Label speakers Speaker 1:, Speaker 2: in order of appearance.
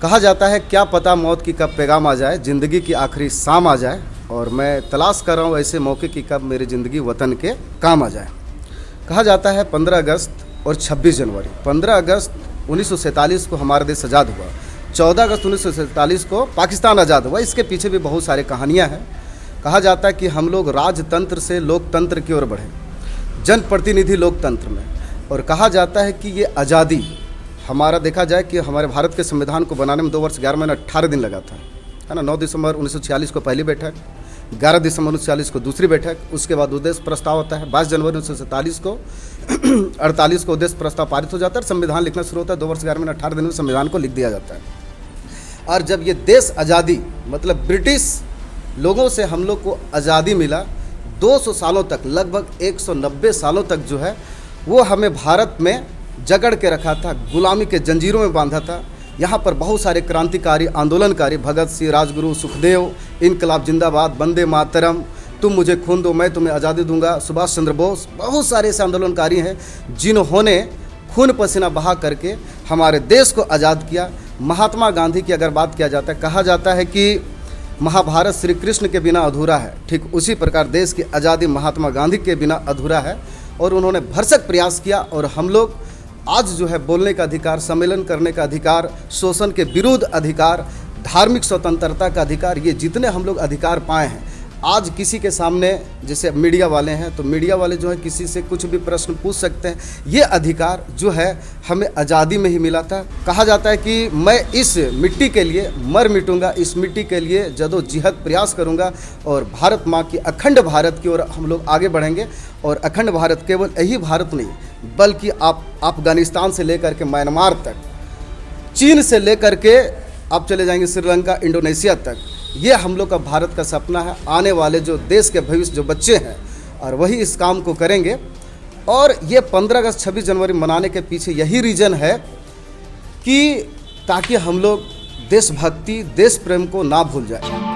Speaker 1: कहा जाता है क्या पता मौत की कब पैगाम आ जाए, ज़िंदगी की आखिरी शाम आ जाए, और मैं तलाश कर रहा हूँ ऐसे मौके की कब मेरी ज़िंदगी वतन के काम आ जाए। कहा जाता है 15 अगस्त और 26 जनवरी। 15 अगस्त 1947 को हमारा देश आज़ाद हुआ, 14 अगस्त 1947 को पाकिस्तान आज़ाद हुआ। इसके पीछे भी बहुत सारी कहानियाँ हैं। कहा जाता है कि हम लोग राजतंत्र से लोकतंत्र की ओर बढ़े, जनप्रतिनिधि लोकतंत्र में। और कहा जाता है कि ये आज़ादी हमारा, देखा जाए कि हमारे भारत के संविधान को बनाने में 2 वर्ष 11 महीने 18 दिन लगा था, है ना। 9 दिसंबर 1946 को पहली बैठक, 11 दिसंबर 1946 को दूसरी बैठक, उसके बाद उद्देश्य प्रस्ताव होता है। 22 जनवरी 1947 को 48 को उद्देश्य प्रस्ताव पारित हो जाता है, संविधान लिखना शुरू होता है। 2 वर्ष 11 महीने 18 दिन में संविधान को लिख दिया जाता है। और जब ये देश आज़ादी, मतलब ब्रिटिश लोगों से हम लोग को आज़ादी मिला, 200 सालों तक, लगभग 190 सालों तक जो है वो हमें भारत में जकड़ के रखा था, गुलामी के जंजीरों में बांधा था। यहाँ पर बहुत सारे क्रांतिकारी, आंदोलनकारी, भगत सिंह, राजगुरु, सुखदेव, इनकलाब जिंदाबाद, वंदे मातरम, तुम मुझे खून दो मैं तुम्हें आज़ादी दूंगा, सुभाष चंद्र बोस, बहुत सारे ऐसे आंदोलनकारी हैं जिन्होंने खून पसीना बहा करके हमारे देश को आज़ाद किया। महात्मा गांधी की अगर बात किया जाता है, कहा जाता है कि महाभारत श्री कृष्ण के बिना अधूरा है, ठीक उसी प्रकार देश की आज़ादी महात्मा गांधी के बिना अधूरा है। और उन्होंने भरसक प्रयास किया, और हम लोग आज जो है बोलने का अधिकार, सम्मेलन करने का अधिकार, शोषण के विरुद्ध अधिकार, धार्मिक स्वतंत्रता का अधिकार, ये जितने हम लोग अधिकार पाए हैं, आज किसी के सामने, जैसे मीडिया वाले हैं तो मीडिया वाले जो है किसी से कुछ भी प्रश्न पूछ सकते हैं। ये अधिकार जो है हमें आज़ादी में ही मिला था। कहा जाता है कि मैं इस मिट्टी के लिए मर मिटूंगा, इस मिट्टी के लिए जदोजहद प्रयास करूंगा, और भारत माँ की अखंड भारत की ओर हम लोग आगे बढ़ेंगे। और अखंड भारत केवल यही भारत नहीं, बल्कि आप अफगानिस्तान से लेकर के म्यांमार तक, चीन से लेकर के आप चले जाएंगे श्रीलंका, इंडोनेशिया तक, ये हम लोग का भारत का सपना है। आने वाले जो देश के भविष्य जो बच्चे हैं, और वही इस काम को करेंगे। और ये 15 अगस्त 26 जनवरी मनाने के पीछे यही रीज़न है कि ताकि हम लोग देशभक्ति, देश प्रेम को ना भूल जाए।